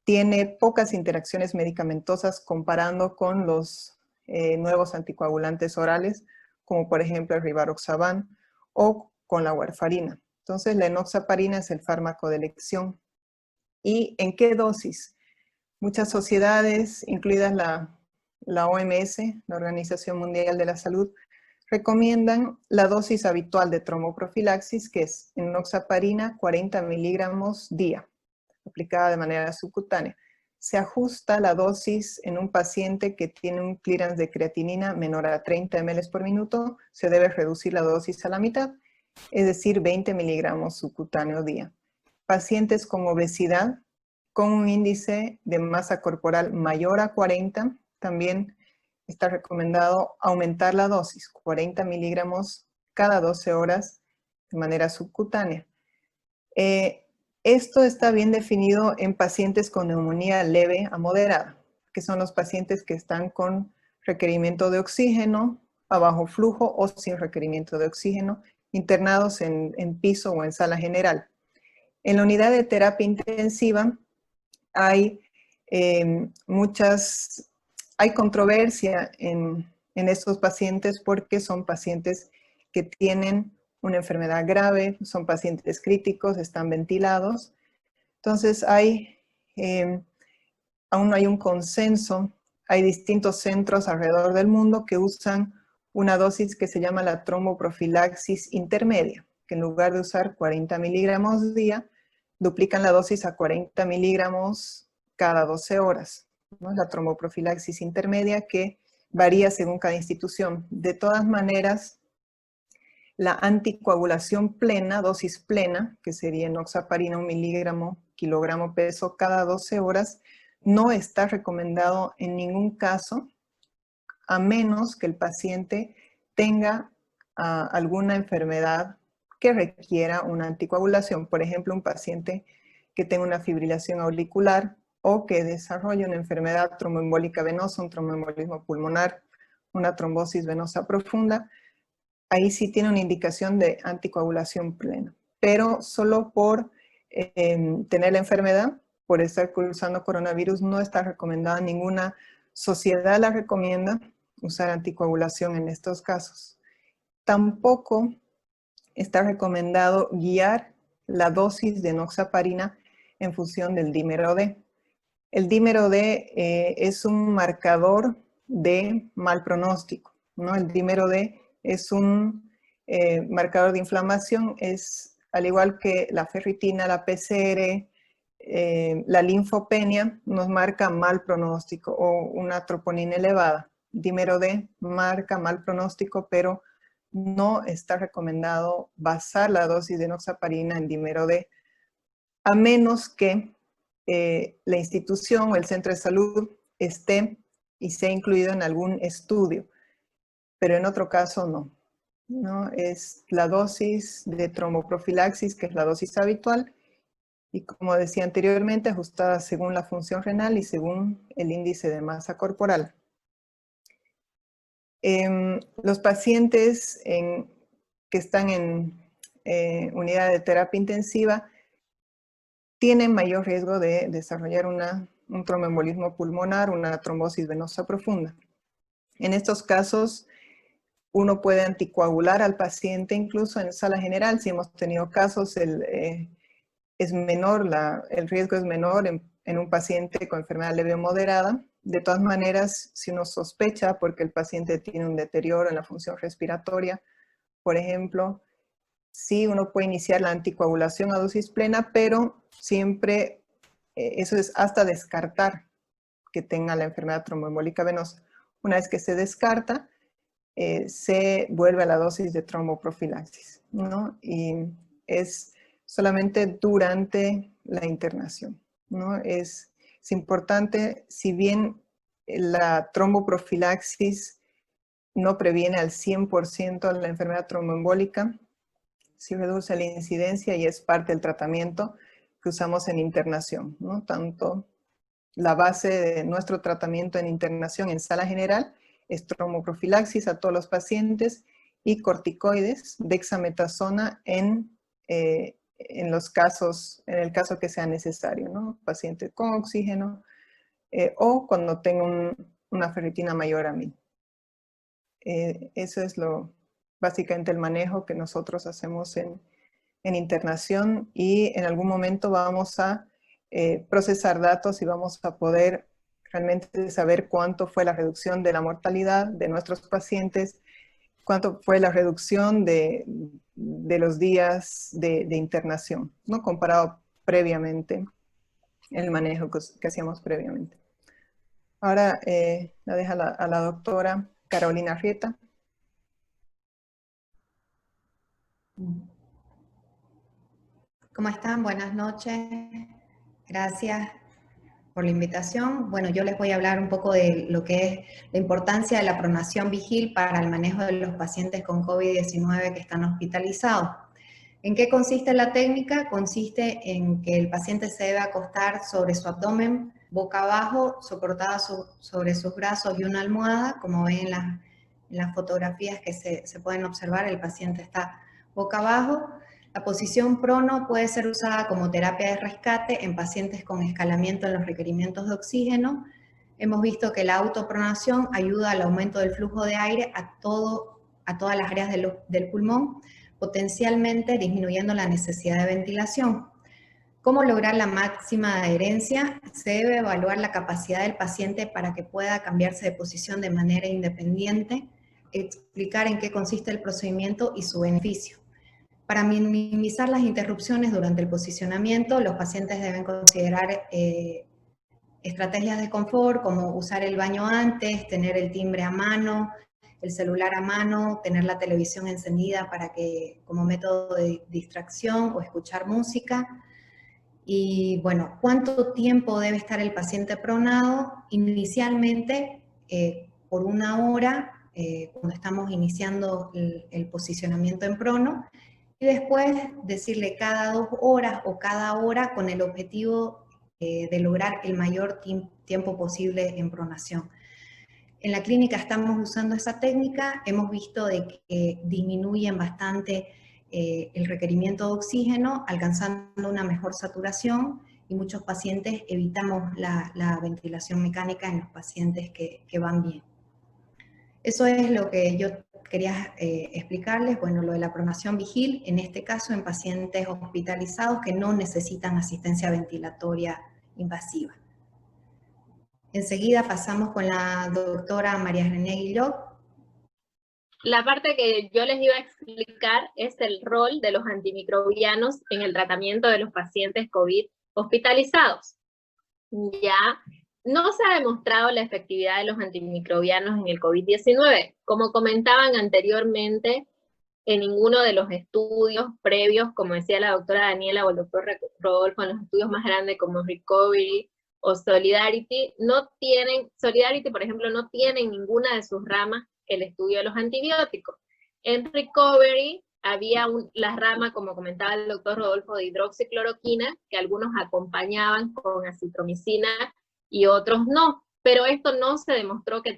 Tiene pocas interacciones medicamentosas comparando con los nuevos anticoagulantes orales, como por ejemplo el rivaroxaban o con la warfarina. Entonces la enoxaparina es el fármaco de elección. ¿Y en qué dosis? Muchas sociedades, incluidas la OMS, la Organización Mundial de la Salud, recomiendan la dosis habitual de tromboprofilaxis, que es enoxaparina 40 miligramos día, aplicada de manera subcutánea. Se ajusta la dosis en un paciente que tiene un clearance de creatinina menor a 30 ml por minuto, se debe reducir la dosis a la mitad, es decir, 20 miligramos subcutáneo día. Pacientes con obesidad, con un índice de masa corporal mayor a 40, también está recomendado aumentar la dosis, 40 miligramos cada 12 horas de manera subcutánea. Esto está bien definido en pacientes con neumonía leve a moderada, que son los pacientes que están con requerimiento de oxígeno, a bajo flujo o sin requerimiento de oxígeno, internados en piso o en sala general. En la unidad de terapia intensiva hay controversia en estos pacientes porque son pacientes que tienen una enfermedad grave, son pacientes críticos, están ventilados. Entonces aún no hay un consenso. Hay distintos centros alrededor del mundo que usan una dosis que se llama la tromboprofilaxis intermedia, que en lugar de usar 40 miligramos día, duplican la dosis a 40 miligramos cada 12 horas. ¿no? La tromboprofilaxis intermedia, que varía según cada institución. De todas maneras, la anticoagulación plena, dosis plena, que sería enoxaparina 1 miligramo kilogramo peso cada 12 horas, no está recomendado en ningún caso, a menos que el paciente tenga alguna enfermedad que requiera una anticoagulación. Por ejemplo, un paciente que tenga una fibrilación auricular o que desarrolle una enfermedad tromboembólica venosa, un tromboembolismo pulmonar, una trombosis venosa profunda, ahí sí tiene una indicación de anticoagulación plena. Pero solo por tener la enfermedad, por estar cursando coronavirus, no está recomendada, ninguna sociedad la recomienda usar anticoagulación en estos casos. Tampoco está recomendado guiar la dosis de enoxaparina en función del dímero D. El dímero D es un marcador de mal pronóstico, ¿no? El dímero D es un marcador de inflamación, es al igual que la ferritina, la PCR, la linfopenia, nos marca mal pronóstico o una troponina elevada. Dímero D marca mal pronóstico, pero no está recomendado basar la dosis de enoxaparina en dímero D, a menos que la institución o el centro de salud esté y sea incluido en algún estudio, pero en otro caso no, es la dosis de tromboprofilaxis, que es la dosis habitual, y como decía anteriormente, ajustada según la función renal y según el índice de masa corporal. Los pacientes que están en unidad de terapia intensiva tienen mayor riesgo de desarrollar un tromboembolismo pulmonar, una trombosis venosa profunda. En estos casos, uno puede anticoagular al paciente incluso en sala general. Si hemos tenido casos, es menor, el riesgo es menor en un paciente con enfermedad leve o moderada. De todas maneras, si uno sospecha porque el paciente tiene un deterioro en la función respiratoria, por ejemplo, sí uno puede iniciar la anticoagulación a dosis plena, pero siempre eso es hasta descartar que tenga la enfermedad tromboembólica venosa. Una vez que se descarta, se vuelve a la dosis de tromboprofilaxis, ¿no? Y es solamente durante la internación, ¿no? Es importante, si bien la tromboprofilaxis no previene al 100% la enfermedad tromboembólica, sí reduce la incidencia y es parte del tratamiento que usamos en internación, ¿no? Tanto la base de nuestro tratamiento en internación en sala general es tromboprofilaxis a todos los pacientes y corticoides, dexametasona en el caso que sea necesario, ¿no? Paciente con oxígeno o cuando tenga una ferritina mayor a 1000. Eso es básicamente el manejo que nosotros hacemos en internación, y en algún momento vamos a procesar datos y vamos a poder realmente saber cuánto fue la reducción de la mortalidad de nuestros pacientes, cuánto fue la reducción de los días de internación, ¿no? Comparado previamente, el manejo que hacíamos previamente. Ahora la dejo a la doctora Carolina Arrieta. ¿Cómo están? Buenas noches. Gracias por la invitación. Bueno, yo les voy a hablar un poco de lo que es la importancia de la pronación vigil para el manejo de los pacientes con COVID-19 que están hospitalizados. ¿En qué consiste la técnica? Consiste en que el paciente se debe acostar sobre su abdomen, boca abajo, soportada sobre sus brazos y una almohada. Como ven en las fotografías que se pueden observar, el paciente está boca abajo. La posición prono puede ser usada como terapia de rescate en pacientes con escalamiento en los requerimientos de oxígeno. Hemos visto que la autopronación ayuda al aumento del flujo de aire a todas las áreas del pulmón, potencialmente disminuyendo la necesidad de ventilación. ¿Cómo lograr la máxima adherencia? Se debe evaluar la capacidad del paciente para que pueda cambiarse de posición de manera independiente, explicar en qué consiste el procedimiento y su beneficio. Para minimizar las interrupciones durante el posicionamiento, los pacientes deben considerar estrategias de confort como usar el baño antes, tener el timbre a mano, el celular a mano, tener la televisión encendida como método de distracción o escuchar música. Y bueno, ¿cuánto tiempo debe estar el paciente pronado? Inicialmente, por 1 hora, cuando estamos iniciando el posicionamiento en prono, y después decirle cada 2 horas o cada hora con el objetivo de lograr el mayor tiempo posible en pronación. En la clínica estamos usando esa técnica, hemos visto de que disminuyen bastante el requerimiento de oxígeno, alcanzando una mejor saturación, y muchos pacientes evitamos la ventilación mecánica en los pacientes que van bien. Eso es lo que yo quería explicarles, bueno, lo de la pronación vigil, en este caso en pacientes hospitalizados que no necesitan asistencia ventilatoria invasiva. Enseguida pasamos con la doctora María René Guillot. La parte que yo les iba a explicar es el rol de los antimicrobianos en el tratamiento de los pacientes COVID hospitalizados. Ya no se ha demostrado la efectividad de los antimicrobianos en el COVID-19. Como comentaban anteriormente, en ninguno de los estudios previos, como decía la doctora Daniela o el doctor Rodolfo, en los estudios más grandes como Recovery o Solidarity, Solidarity, por ejemplo, no tiene en ninguna de sus ramas el estudio de los antibióticos. En Recovery había la rama, como comentaba el doctor Rodolfo, de hidroxicloroquina, que algunos acompañaban con acitromicina y otros no, pero esto no se demostró que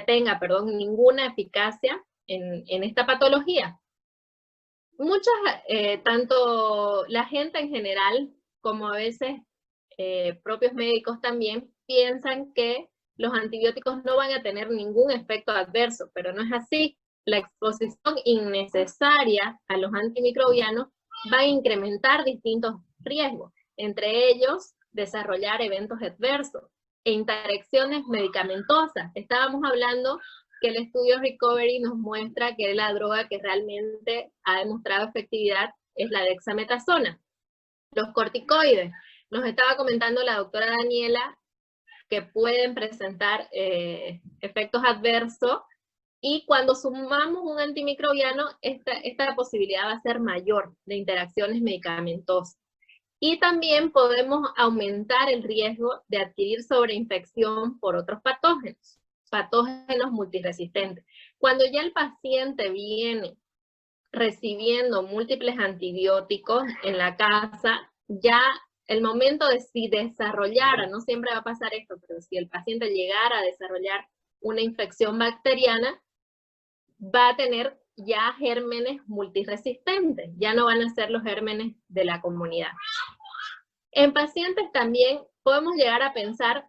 tenga ninguna eficacia en esta patología. Tanto la gente en general, como a veces propios médicos también, piensan que los antibióticos no van a tener ningún efecto adverso, pero no es así. La exposición innecesaria a los antimicrobianos va a incrementar distintos riesgos, entre ellos desarrollar eventos adversos e interacciones medicamentosas. Estábamos hablando que el estudio Recovery nos muestra que la droga que realmente ha demostrado efectividad es la dexametasona. Los corticoides, nos estaba comentando la doctora Daniela que pueden presentar efectos adversos, y cuando sumamos un antimicrobiano, esta posibilidad va a ser mayor de interacciones medicamentosas. Y también podemos aumentar el riesgo de adquirir sobreinfección por otros patógenos multiresistentes. Cuando ya el paciente viene recibiendo múltiples antibióticos en la casa, ya el momento de si desarrollara, no siempre va a pasar esto, pero si el paciente llegara a desarrollar una infección bacteriana, va a tener ya gérmenes multiresistentes, ya no van a ser los gérmenes de la comunidad. En pacientes también podemos llegar a pensar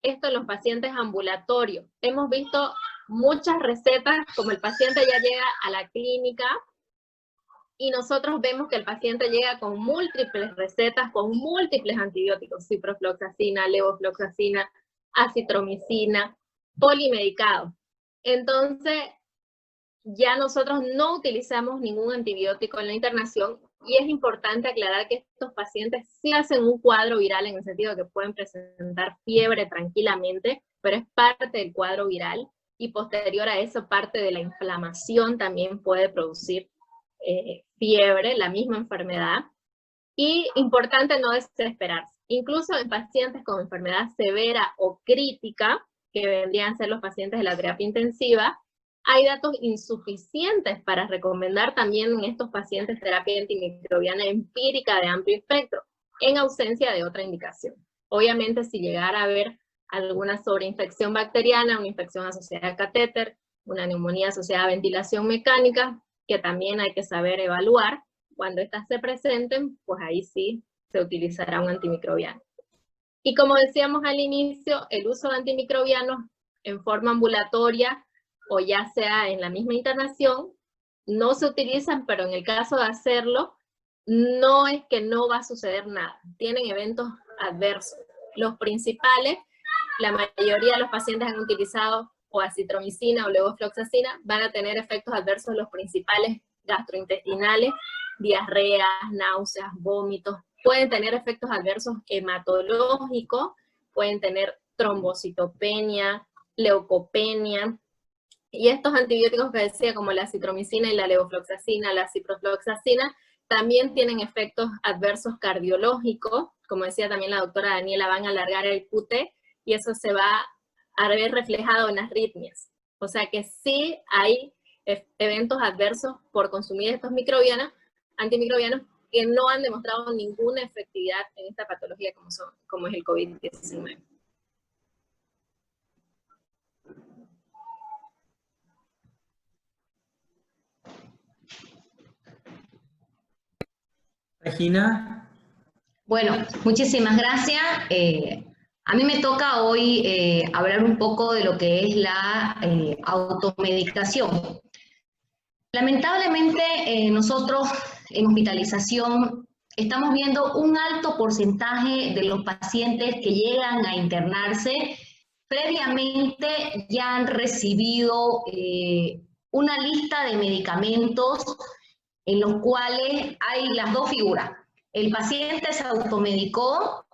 esto en los pacientes ambulatorios. Hemos visto muchas recetas, como el paciente ya llega a la clínica, y nosotros vemos que el paciente llega con múltiples recetas, con múltiples antibióticos, ciprofloxacina, levofloxacina, acitromicina, polimedicados. Entonces, ya nosotros no utilizamos ningún antibiótico en la internación, y es importante aclarar que estos pacientes sí hacen un cuadro viral, en el sentido de que pueden presentar fiebre tranquilamente, pero es parte del cuadro viral, y posterior a eso, parte de la inflamación también puede producir fiebre, la misma enfermedad. Y importante no desesperarse. Incluso en pacientes con enfermedad severa o crítica, que vendrían a ser los pacientes de la terapia intensiva, hay datos insuficientes para recomendar también en estos pacientes terapia antimicrobiana empírica de amplio espectro, en ausencia de otra indicación. Obviamente, si llegara a haber alguna sobreinfección bacteriana, una infección asociada a catéter, una neumonía asociada a ventilación mecánica, que también hay que saber evaluar, cuando estas se presenten, pues ahí sí se utilizará un antimicrobiano. Y como decíamos al inicio, el uso de antimicrobianos en forma ambulatoria, o ya sea en la misma internación, no se utilizan, pero en el caso de hacerlo, no es que no va a suceder nada. Tienen eventos adversos. Los principales, la mayoría de los pacientes han utilizado o acitromicina o levofloxacina, van a tener efectos adversos los principales gastrointestinales, diarreas, náuseas, vómitos, pueden tener efectos adversos hematológicos, pueden tener trombocitopenia, leucopenia, y estos antibióticos que decía, como la citromicina y la levofloxacina, la ciprofloxacina, también tienen efectos adversos cardiológicos, como decía también la doctora Daniela, van a alargar el QT, y eso se va a ver reflejado en arritmias. O sea que sí hay eventos adversos por consumir estos antimicrobianos, que no han demostrado ninguna efectividad en esta patología como es el COVID-19. Regina. Bueno, muchísimas gracias. A mí me toca hoy hablar un poco de lo que es la automedicación. Lamentablemente, nosotros en hospitalización estamos viendo un alto porcentaje de los pacientes que llegan a internarse previamente ya han recibido una lista de medicamentos en los cuales hay las dos figuras. El paciente se automedicó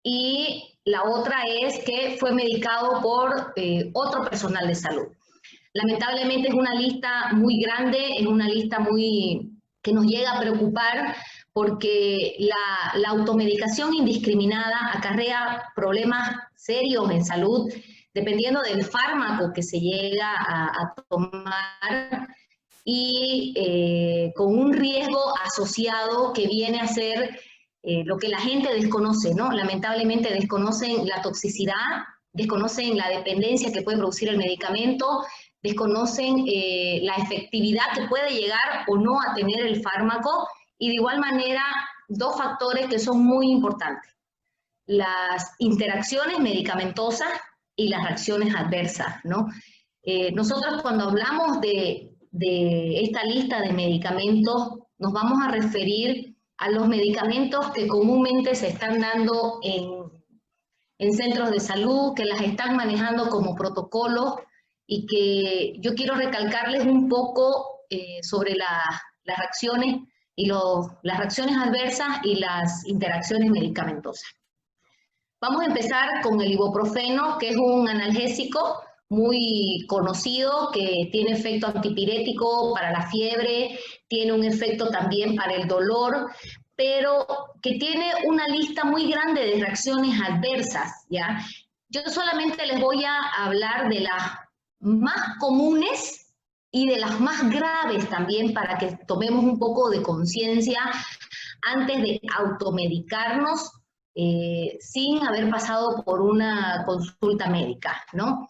y la otra es que fue medicado por otro personal de salud. Lamentablemente es una lista muy grande, es una lista que nos llega a preocupar porque la automedicación indiscriminada acarrea problemas serios en salud, dependiendo del fármaco que se llega a tomar y con un riesgo asociado que viene a ser lo que la gente desconoce, ¿no? Lamentablemente desconocen la toxicidad, desconocen la dependencia que puede producir el medicamento, desconocen la efectividad que puede llegar o no a tener el fármaco, y de igual manera dos factores que son muy importantes: las interacciones medicamentosas y las reacciones adversas, ¿no? Nosotros cuando hablamos de esta lista de medicamentos nos vamos a referir a los medicamentos que comúnmente se están dando en centros de salud, que las están manejando como protocolos, y que yo quiero recalcarles un poco sobre las reacciones y las reacciones adversas y las interacciones medicamentosas. Vamos a empezar con el ibuprofeno, que es un analgésico muy conocido, que tiene efecto antipirético para la fiebre, tiene un efecto también para el dolor, pero que tiene una lista muy grande de reacciones adversas, ¿ya? Yo solamente les voy a hablar de las más comunes y de las más graves también, para que tomemos un poco de conciencia antes de automedicarnos sin haber pasado por una consulta médica, ¿no?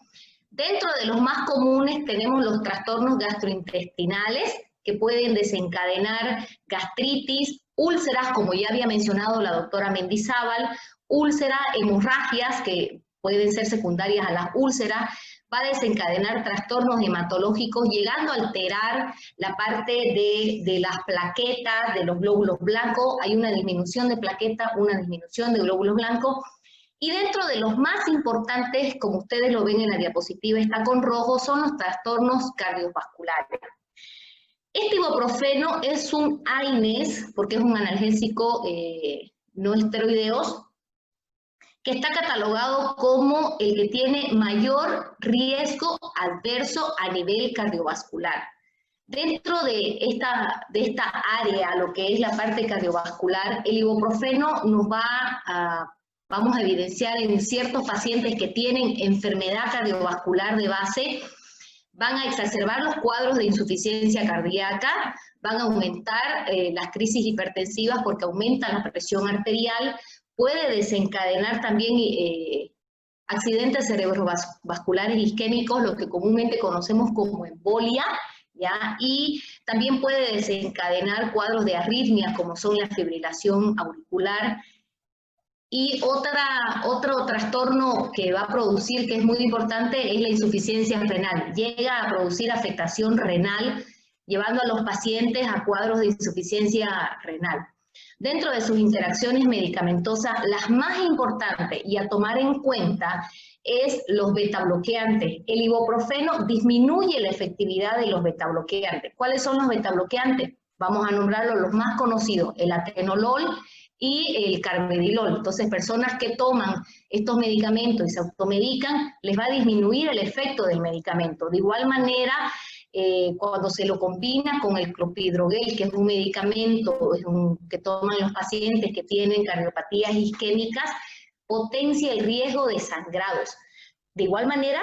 Dentro de los más comunes tenemos los trastornos gastrointestinales, que pueden desencadenar gastritis, úlceras, como ya había mencionado la doctora Mendizábal, úlceras, hemorragias, que pueden ser secundarias a las úlceras, va a desencadenar trastornos hematológicos, llegando a alterar la parte de las plaquetas, de los glóbulos blancos. Hay una disminución de plaquetas, una disminución de glóbulos blancos. Y dentro de los más importantes, como ustedes lo ven en la diapositiva, está con rojo, son los trastornos cardiovasculares. Este ibuprofeno es un AINES, porque es un analgésico no esteroideos, que está catalogado como el que tiene mayor riesgo adverso a nivel cardiovascular. Dentro de esta área, lo que es la parte cardiovascular, el ibuprofeno nos vamos a evidenciar en ciertos pacientes que tienen enfermedad cardiovascular de base, van a exacerbar los cuadros de insuficiencia cardíaca, van a aumentar las crisis hipertensivas porque aumenta la presión arterial, puede desencadenar también accidentes cerebrovasculares isquémicos, lo que comúnmente conocemos como embolia, ¿ya? Y también puede desencadenar cuadros de arritmias como son la fibrilación auricular. Y otro trastorno que va a producir, que es muy importante, es la insuficiencia renal. Llega a producir afectación renal, llevando a los pacientes a cuadros de insuficiencia renal. Dentro de sus interacciones medicamentosas, las más importantes y a tomar en cuenta es los betabloqueantes. El ibuprofeno disminuye la efectividad de los betabloqueantes. ¿Cuáles son los betabloqueantes? Vamos a nombrarlos los más conocidos: el atenolol, y el carvedilol. Entonces, personas que toman estos medicamentos y se automedican, les va a disminuir el efecto del medicamento. De igual manera, cuando se lo combina con el clopidogrel, que es un medicamento que toman los pacientes que tienen cardiopatías isquémicas, potencia el riesgo de sangrados. De igual manera,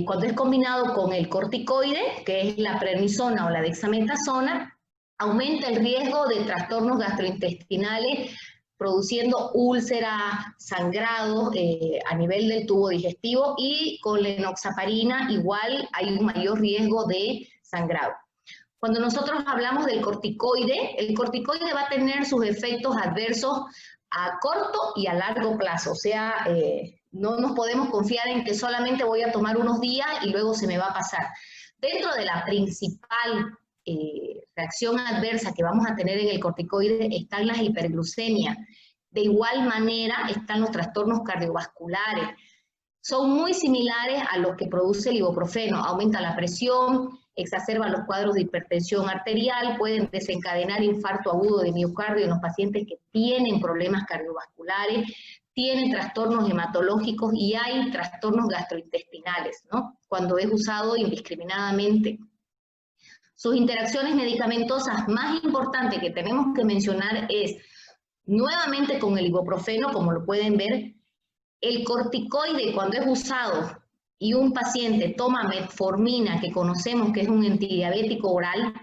cuando es combinado con el corticoide, que es la prednisona o la dexametasona, aumenta el riesgo de trastornos gastrointestinales, produciendo úlceras, sangrados a nivel del tubo digestivo, y con la enoxaparina igual hay un mayor riesgo de sangrado. Cuando nosotros hablamos del corticoide, el corticoide va a tener sus efectos adversos a corto y a largo plazo, o sea, no nos podemos confiar en que solamente voy a tomar unos días y luego se me va a pasar. Dentro de la principal reacción adversa que vamos a tener en el corticoide están las hiperglucemias. De igual manera están los trastornos cardiovasculares. Son muy similares a lo que produce el ibuprofeno. Aumenta la presión, exacerba los cuadros de hipertensión arterial, pueden desencadenar infarto agudo de miocardio en los pacientes que tienen problemas cardiovasculares, tienen trastornos hematológicos y hay trastornos gastrointestinales, ¿no? Cuando es usado indiscriminadamente. Sus interacciones medicamentosas más importantes que tenemos que mencionar es, nuevamente con el ibuprofeno, como lo pueden ver, el corticoide cuando es usado y un paciente toma metformina, que conocemos que es un antidiabético oral,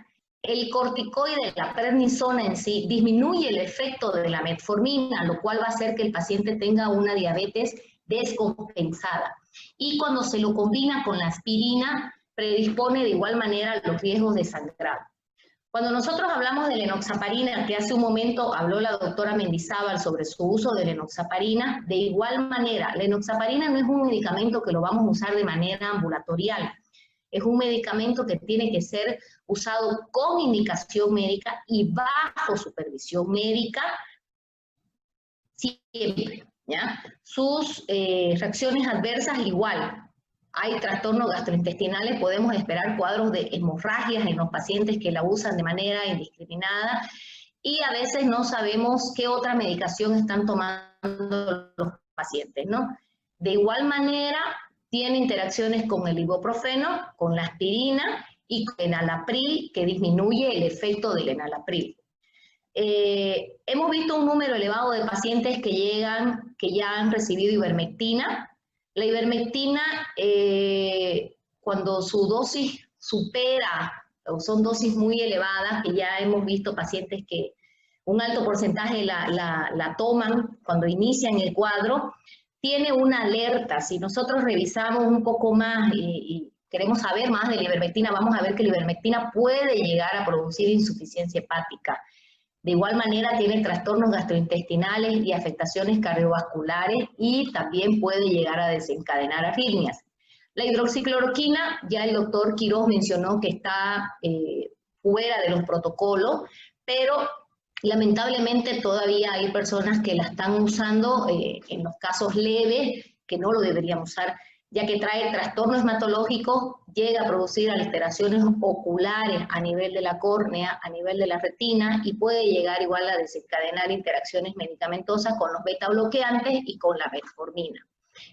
el corticoide, la prednisona en sí, disminuye el efecto de la metformina, lo cual va a hacer que el paciente tenga una diabetes descompensada. Y cuando se lo combina con la aspirina, predispone de igual manera a los riesgos de sangrado. Cuando nosotros hablamos de la enoxaparina, que hace un momento habló la doctora Mendizábal sobre su uso de la enoxaparina, de igual manera, la enoxaparina no es un medicamento que lo vamos a usar de manera ambulatorial. Es un medicamento que tiene que ser usado con indicación médica y bajo supervisión médica siempre, ¿ya? Sus reacciones adversas igual. Hay trastornos gastrointestinales, podemos esperar cuadros de hemorragias en los pacientes que la usan de manera indiscriminada y a veces no sabemos qué otra medicación están tomando los pacientes, ¿no? De igual manera, tiene interacciones con el ibuprofeno, con la aspirina y con el enalapril, que disminuye el efecto del enalapril. Hemos visto un número elevado de pacientes que ya han recibido ivermectina. La ivermectina, cuando su dosis supera, o son dosis muy elevadas, que ya hemos visto pacientes que un alto porcentaje la toman cuando inician el cuadro, tiene una alerta. Si nosotros revisamos un poco más y queremos saber más de la ivermectina, vamos a ver que la ivermectina puede llegar a producir insuficiencia hepática. De igual manera tiene trastornos gastrointestinales y afectaciones cardiovasculares y también puede llegar a desencadenar arritmias. La hidroxicloroquina, ya el doctor Quiroz mencionó que está fuera de los protocolos, pero lamentablemente todavía hay personas que la están usando en los casos leves, que no lo deberían usar, ya que trae trastornos hematológicos, llega a producir alteraciones oculares a nivel de la córnea, a nivel de la retina, y puede llegar igual a desencadenar interacciones medicamentosas con los beta bloqueantes y con la metformina.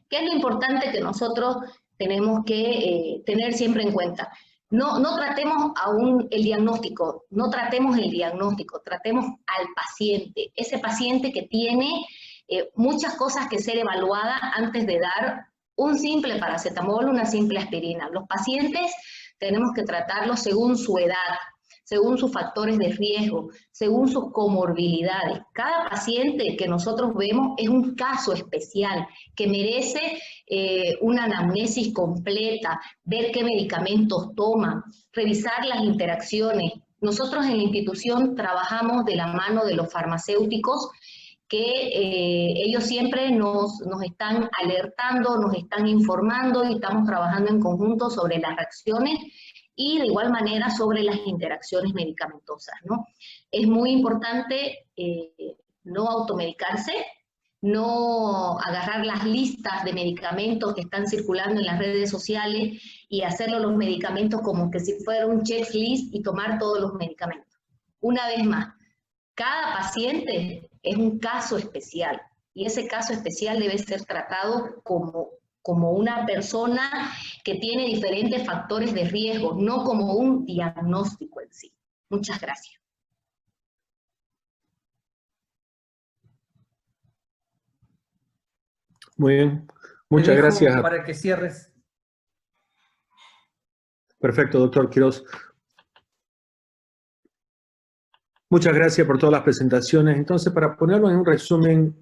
¿Qué es lo importante que nosotros tenemos que tener siempre en cuenta? No tratemos aún el diagnóstico, no tratemos el diagnóstico, tratemos al paciente, ese paciente que tiene muchas cosas que ser evaluadas antes de dar un simple paracetamol, una simple aspirina. Los pacientes tenemos que tratarlos según su edad, según sus factores de riesgo, según sus comorbilidades. Cada paciente que nosotros vemos es un caso especial que merece una anamnesis completa, ver qué medicamentos toma, revisar las interacciones. Nosotros en la institución trabajamos de la mano de los farmacéuticos, que ellos siempre nos están alertando, nos están informando y estamos trabajando en conjunto sobre las reacciones y de igual manera sobre las interacciones medicamentosas, ¿no? Es muy importante no automedicarse, no agarrar las listas de medicamentos que están circulando en las redes sociales y hacerlo los medicamentos como que si fuera un checklist y tomar todos los medicamentos. Una vez más, cada paciente es un caso especial. Y ese caso especial debe ser tratado como una persona que tiene diferentes factores de riesgo, no como un diagnóstico en sí. Muchas gracias. Muy bien. Te Muchas dejo gracias. para que cierres. Perfecto, doctor Quiroz. Muchas gracias por todas las presentaciones. Entonces, para ponerlo en un resumen,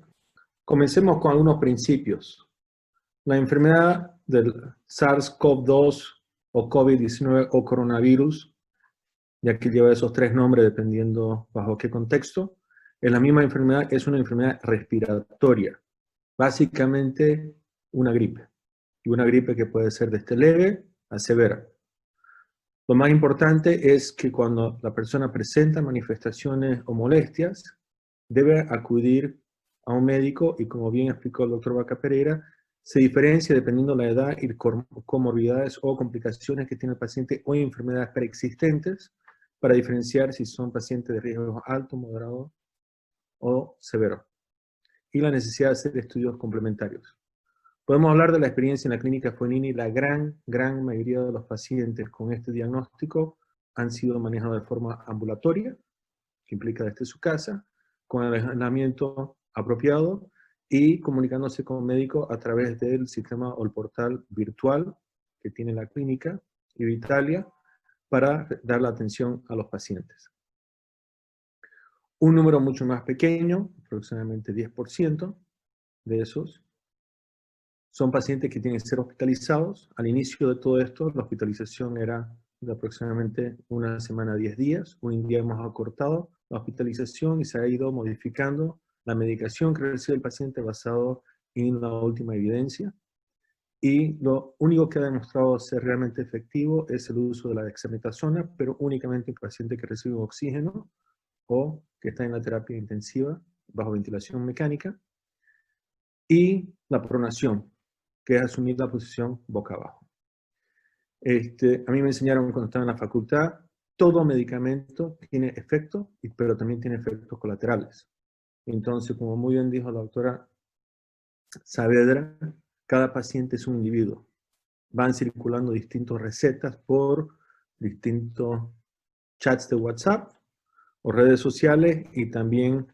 comencemos con algunos principios. La enfermedad del SARS-CoV-2 o COVID-19 o coronavirus, ya que lleva esos tres nombres dependiendo bajo qué contexto, es la misma enfermedad, es una enfermedad respiratoria, básicamente una gripe, y una gripe que puede ser desde leve a severa. Lo más importante es que cuando la persona presenta manifestaciones o molestias, debe acudir a un médico y, como bien explicó el doctor Vaca Pereira, se diferencia dependiendo de la edad y comorbidades o complicaciones que tiene el paciente o enfermedades preexistentes para diferenciar si son pacientes de riesgo alto, moderado o severo. Y la necesidad de hacer estudios complementarios. Podemos hablar de la experiencia en la clínica Fognini. La gran mayoría de los pacientes con este diagnóstico han sido manejados de forma ambulatoria, que implica desde su casa, con el aislamiento apropiado y comunicándose con el médico a través del sistema o el portal virtual que tiene la clínica Italia para dar la atención a los pacientes. Un número mucho más pequeño, aproximadamente 10% de esos, son pacientes que tienen que ser hospitalizados. Al inicio de todo esto, la hospitalización era de aproximadamente una semana a 10 días. Hoy en día hemos acortado la hospitalización y se ha ido modificando la medicación que recibe el paciente basado en la última evidencia. Y lo único que ha demostrado ser realmente efectivo es el uso de la dexametasona, pero únicamente en pacientes que reciben oxígeno o que están en la terapia intensiva bajo ventilación mecánica. Y la pronación, que es asumir la posición boca abajo. A mí me enseñaron cuando estaba en la facultad, todo medicamento tiene efectos, pero también tiene efectos colaterales. Entonces, como muy bien dijo la doctora Saavedra, cada paciente es un individuo. Van circulando distintas recetas por distintos chats de WhatsApp o redes sociales, y también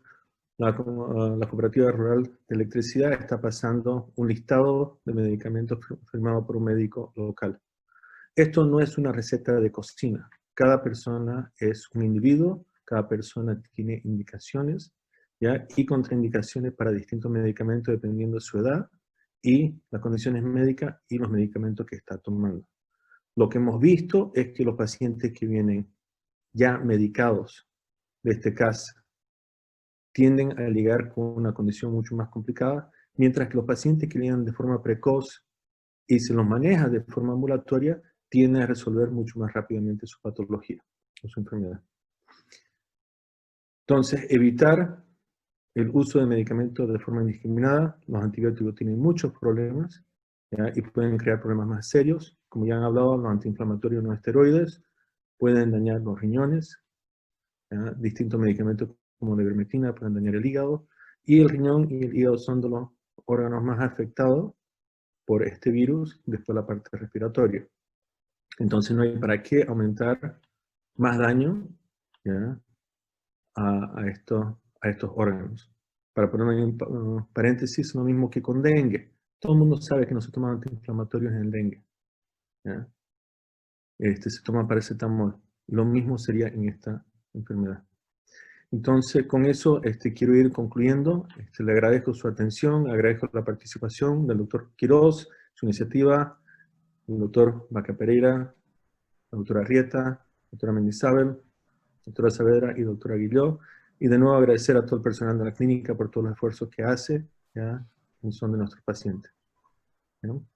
la Cooperativa Rural de Electricidad está pasando un listado de medicamentos firmado por un médico local. Esto no es una receta de cocina. Cada persona es un individuo, cada persona tiene indicaciones, ¿ya? Y contraindicaciones para distintos medicamentos dependiendo de su edad y las condiciones médicas y los medicamentos que está tomando. Lo que hemos visto es que los pacientes que vienen ya medicados de este caso tienden a llegar con una condición mucho más complicada, mientras que los pacientes que vienen de forma precoz y se los maneja de forma ambulatoria, tienden a resolver mucho más rápidamente su patología o su enfermedad. Entonces, evitar el uso de medicamentos de forma indiscriminada. Los antibióticos tienen muchos problemas, ¿ya? Y pueden crear problemas más serios. Como ya han hablado, los antiinflamatorios no esteroides pueden dañar los riñones, ¿ya? Distintos medicamentos como la ivermectina pueden dañar el hígado, y el riñón y el hígado son de los órganos más afectados por este virus después de la parte respiratoria. Entonces no hay para qué aumentar más daño, ¿ya? a estos órganos. Para poner en paréntesis, lo mismo que con dengue. Todo el mundo sabe que no se toman antiinflamatorios en el dengue, ¿ya? Se toma paracetamol. Lo mismo sería en esta enfermedad. Entonces, con eso quiero ir concluyendo. Le agradezco su atención, agradezco la participación del doctor Quiroz, su iniciativa, el doctor Vaca Pereira, la doctora Arrieta, la doctora Mendizábal, doctora Saavedra y doctora Guilló. Y de nuevo agradecer a todo el personal de la clínica por todos los esfuerzos que hace, ¿ya? En son de nuestros pacientes, ¿no?